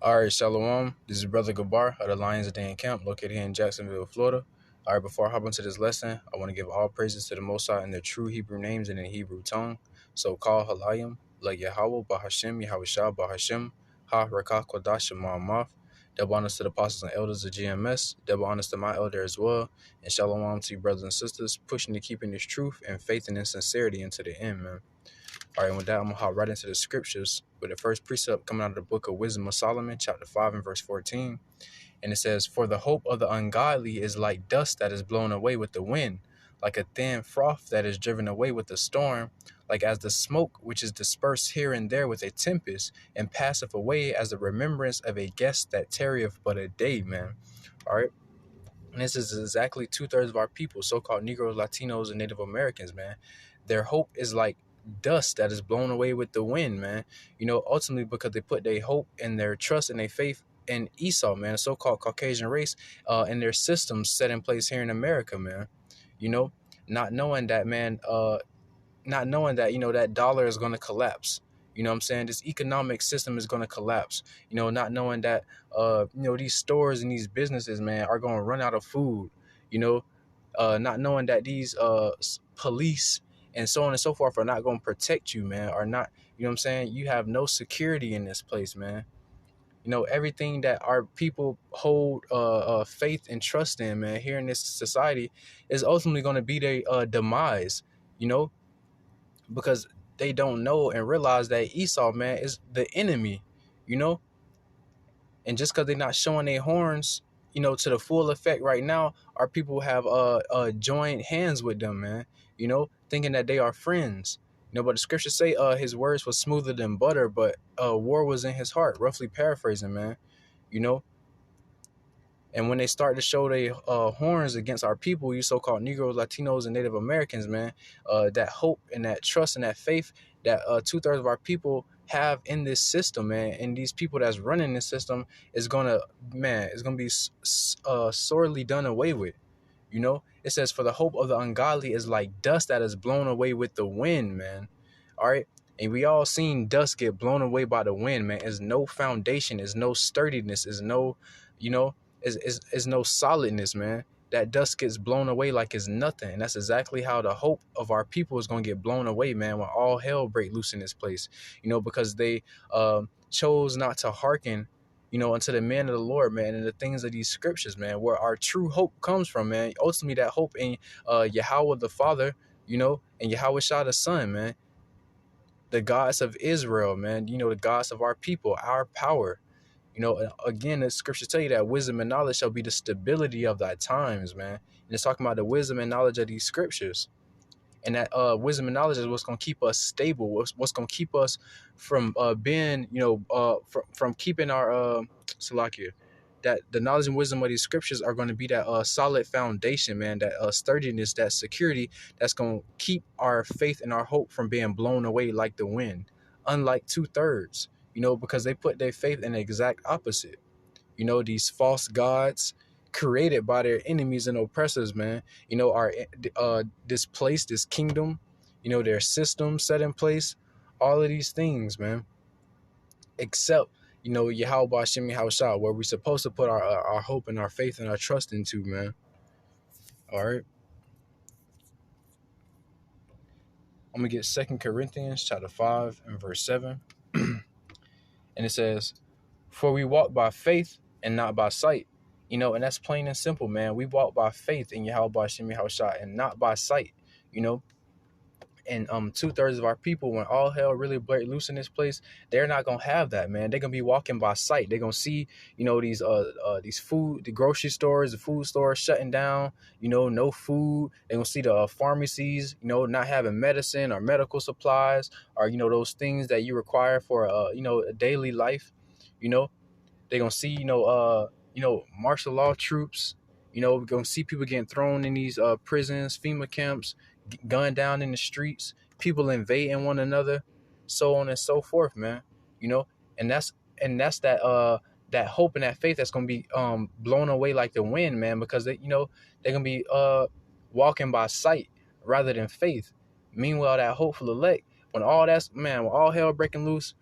All right, Shalom. This is Brother Gabar of the Lions Den Camp, located here in Jacksonville, Florida. All right, before I hop into this lesson, I want to give all praises to the Most High in their true Hebrew names and in the Hebrew tongue. So call Halayim, La Yahweh, Bahashem, Yahushua, Bahashem, Ha Rakah Kodash, Ma'amaf. Double honors to the apostles and elders of GMS. Double honors to my elder as well. And Shalom to you, brothers and sisters, pushing to keeping this truth and faith and in sincerity into the end, man. All right, and with that, I'm going to hop right into the scriptures with the first precept coming out of the book of Wisdom of Solomon, chapter 5 and verse 14. And it says, "For the hope of the ungodly is like dust that is blown away with the wind, like a thin froth that is driven away with a storm, like as the smoke which is dispersed here and there with a tempest, and passeth away as the remembrance of a guest that tarrieth but a day," man. All right. And this is exactly two-thirds of our people, so-called Negroes, Latinos, and Native Americans, man. Their hope is like dust that is blown away with the wind, man. Ultimately because they put their hope and their trust and their faith in Esau, man, a so-called Caucasian race, and their systems set in place here in America, man. You know, not knowing that, man, not knowing that, that dollar is going to collapse. You know what I'm saying? This economic system is going to collapse. Not knowing that, these stores and these businesses, man, are going to run out of food. Not knowing that these police and so on and so forth are not going to protect you, man, are not, you know what I'm saying? You have no security in this place, man. Everything that our people hold faith and trust in, man, here in this society is ultimately going to be their demise, you know, because they don't know and realize that Esau, man, is the enemy, you know? And just because they're not showing their horns, to the full effect right now, our people have joined hands with them, man, thinking that they are friends. But the scriptures say his words were smoother than butter, but war was in his heart, roughly paraphrasing, man, you know? And when they start to show their horns against our people, you so-called Negroes, Latinos, and Native Americans, man, that hope and that trust and that faith that two-thirds of our people have in this system, man, and these people that's running this system is gonna be sorely done away with. It says, "For the hope of the ungodly is like dust that is blown away with the wind," man. All right. And we all seen dust get blown away by the wind, man. There's no foundation, there's no sturdiness, there's no, you know, is no solidness, man. That dust gets blown away like it's nothing. And that's exactly how the hope of our people is going to get blown away, man, when all hell break loose in this place, because they chose not to hearken, unto the man of the Lord, man, and the things of these scriptures, man, where our true hope comes from, man. Ultimately, that hope in Yahweh the Father, and Yahweh Shah the Son, man. The gods of Israel, man, the gods of our people, our power. Again, the scriptures tell you that wisdom and knowledge shall be the stability of thy times, man. And it's talking about the wisdom and knowledge of these scriptures. And that wisdom and knowledge is what's going to keep us stable, what's going to keep us from being, from keeping our, Salakia, that the knowledge and wisdom of these scriptures are going to be that solid foundation, man, that sturdiness, that security that's going to keep our faith and our hope from being blown away like the wind, unlike two-thirds, because they put their faith in the exact opposite. These false gods created by their enemies and oppressors, man, are this place, this kingdom, their system set in place, all of these things, man, except, Yahweh Hashem Yahushua, where we're supposed to put our hope and our faith and our trust into, man. All right. I'm going to get 2 Corinthians chapter 5 and verse 7. And it says, "For we walk by faith and not by sight." And that's plain and simple, man. We walk by faith in Yahweh Hashem Yahushua and not by sight, And two-thirds of our people, when all hell really break loose in this place, they're not gonna have that, man. They're gonna be walking by sight. They're gonna see, these food, the grocery stores, the food stores shutting down. No food. They're gonna see the pharmacies, not having medicine or medical supplies, or those things that you require for a daily life. They're gonna see, martial law troops. We're gonna see people getting thrown in these prisons, FEMA camps, gunned down in the streets, people invading one another, so on and so forth, man. And that's that hope and that faith that's gonna be blown away like the wind, man, because they're gonna be walking by sight rather than faith. Meanwhile, that hopeful elect, when all hell breaking loose,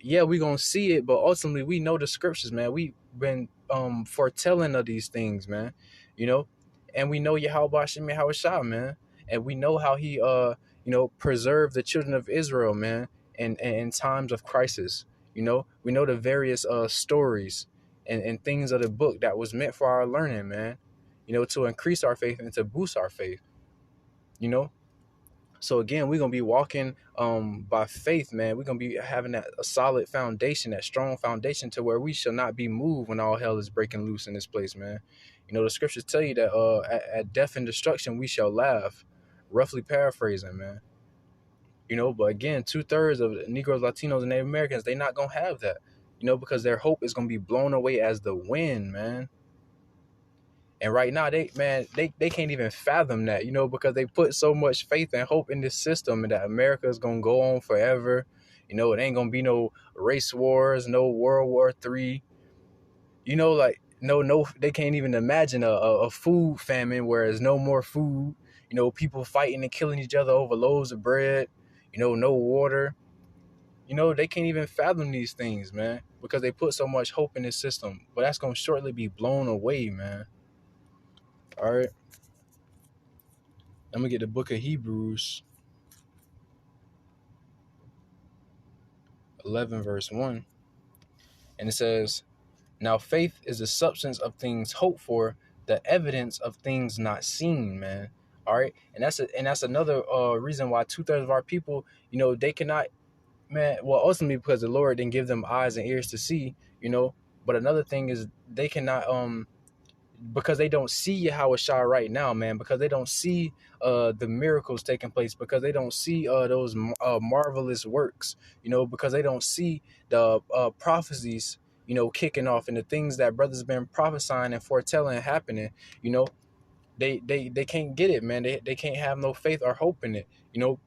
yeah, we gonna see it, but ultimately we know the scriptures, man. We've been foretelling of these things, man. You know, and we know Yahweh Shem Yahweh, man, and we know how he preserved the children of Israel, man, in times of crisis. You know, we know the various stories and things of the book that was meant for our learning, man. You know, to increase our faith and to boost our faith. You know, so again, we're gonna be walking by faith, man. We're gonna be having that a solid foundation, that strong foundation, to where we shall not be moved when all hell is breaking loose in this place, man. You know, the scriptures tell you that at death and destruction we shall laugh. Roughly paraphrasing, man. You know, but again, 2/3 of Negroes, Latinos, and Native Americans, they not gonna have that. You know, because their hope is gonna be blown away as the wind, man. And right now, they can't even fathom that, you know, because they put so much faith and hope in this system and that America is gonna go on forever. You know, it ain't gonna be no race wars, no World War III. You know, like no, they can't even imagine a food famine where there's no more food. You know, people fighting and killing each other over loaves of bread. You know, no water. You know, they can't even fathom these things, man, because they put so much hope in this system. But that's gonna shortly be blown away, man. All right. I'm gonna get the book of Hebrews 11 verse 1, and it says, now faith is the substance of things hoped for, the evidence of things not seen, man. All right. And that's another reason why 2/3 of our people, you know, they cannot, man, well, ultimately because the Lord didn't give them eyes and ears to see, you know. But another thing is they cannot because they don't see Yahweh Shai right now, man, because they don't see the miracles taking place, because they don't see those marvelous works, you know, because they don't see the prophecies, you know, kicking off, and the things that brothers been prophesying and foretelling happening, you know. They can't get it, man. They can't have no faith or hope in it, you know.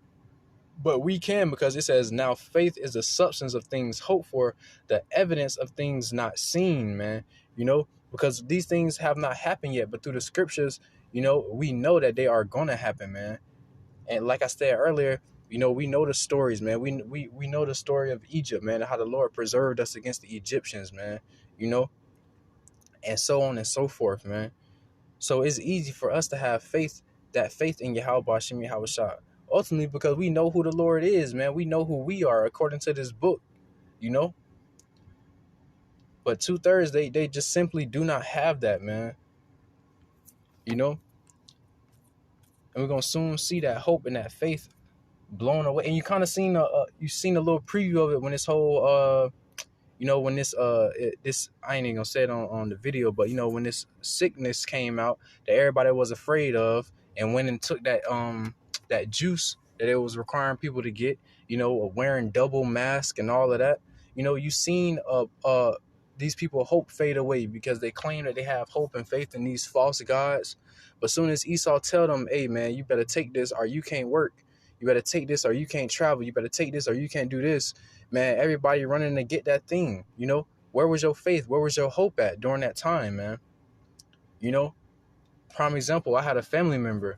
But we can, because it says, now faith is the substance of things hoped for, the evidence of things not seen, man. You know, because these things have not happened yet, but through the scriptures, you know, we know that they are gonna happen, man. And like I said earlier, you know, we know the stories, man. We know the story of Egypt, man, and how the Lord preserved us against the Egyptians, man. You know, and so on and so forth, man. So it's easy for us to have faith, that faith in Yahweh Hashem Yahweh Shah. Ultimately, because we know who the Lord is, man. We know who we are according to this book, you know. But 2/3, they just simply do not have that, man. You know, and we're gonna soon see that hope and that faith blown away. And you kind of seen you seen a little preview of it when this whole you know, when this, I ain't even gonna say it on the video, but you know, when this sickness came out that everybody was afraid of, and went and took that juice that it was requiring people to get, you know, wearing double mask and all of that, you know, you seen these people hope fade away because they claim that they have hope and faith in these false gods. But soon as Esau tell them, hey man, you better take this or you can't work, you better take this or you can't travel, you better take this or you can't do this, man, everybody running to get that thing, you know. Where was your faith? Where was your hope at during that time, man? You know, prime example, I had a family member,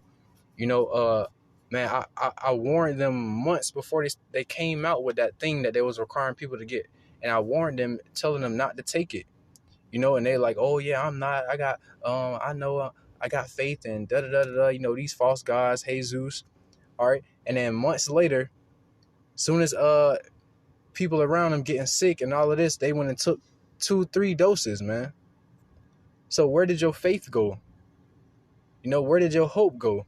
you know, man, I warned them months before they came out with that thing that they was requiring people to get. And I warned them, telling them not to take it, you know, and they like, oh yeah, I'm not, I got, I know, I got faith and da da da da, you know, these false gods, Jesus. All right. And then months later, soon as people around them getting sick and all of this, they went and took 2-3 doses, man. So where did your faith go? You know, where did your hope go?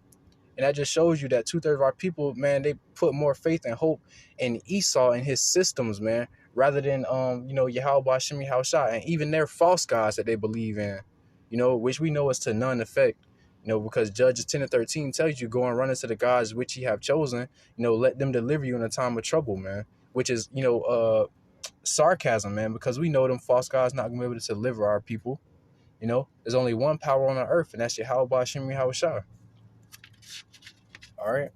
And that just shows you that 2/3 of our people, man, they put more faith and hope in Esau and his systems, man, rather than you know, Yahweh Hashem Yahushua, and even their false gods that they believe in, you know, which we know is to none effect. You know, because Judges 10:13 tells you, go and run into the gods which ye have chosen, you know, let them deliver you in a time of trouble, man. Which is, you know, sarcasm, man, because we know them false gods not gonna be able to deliver our people. You know, there's only one power on the earth, and that's Yahweh Hashem Yahushua. All right.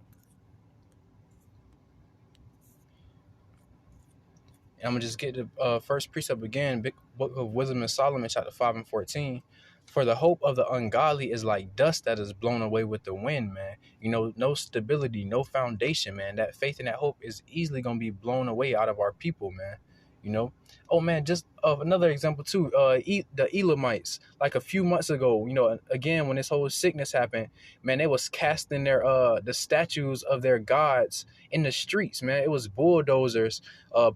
And I'm gonna just get the first precept again, book of Wisdom of Solomon, chapter 5 and 14. For the hope of the ungodly is like dust that is blown away with the wind, man. You know, no stability, no foundation, man. That faith and that hope is easily gonna be blown away out of our people, man. you know. Oh man, just of another example too, the Elamites, like a few months ago, again when this whole sickness happened, man, they was casting their the statues of their gods in the streets, man. It was bulldozers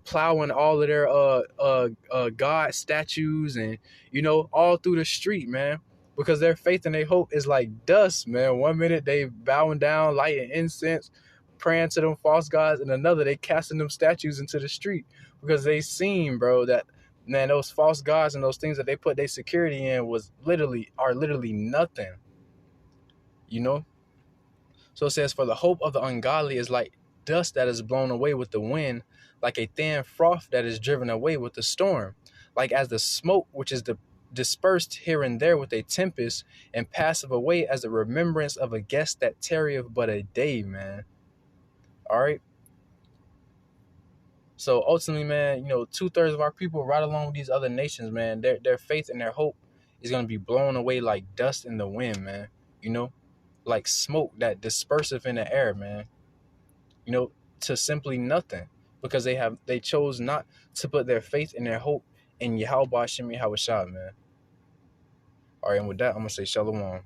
plowing all of their god statues, and all through the street, man, because their faith and their hope is like dust, man. One minute they bowing down, lighting incense, praying to them false gods, and another they casting them statues into the street, because they seen, bro, that man, those false gods and those things that they put their security in are literally nothing, you know. So it says, for the hope of the ungodly is like dust that is blown away with the wind, like a thin froth that is driven away with the storm, like as the smoke which is dispersed here and there with a tempest, and passeth away as the remembrance of a guest that tarrieth but a day, man. All right. So ultimately, man, 2/3 of our people, right along with these other nations, man, their faith and their hope is gonna be blown away like dust in the wind, man. You know, like smoke that disperseth in the air, man. You know, to simply nothing, because they chose not to put their faith and their hope in Yahweh Shem Yahweh Shah, man. All right, and with that, I'm gonna say shalom.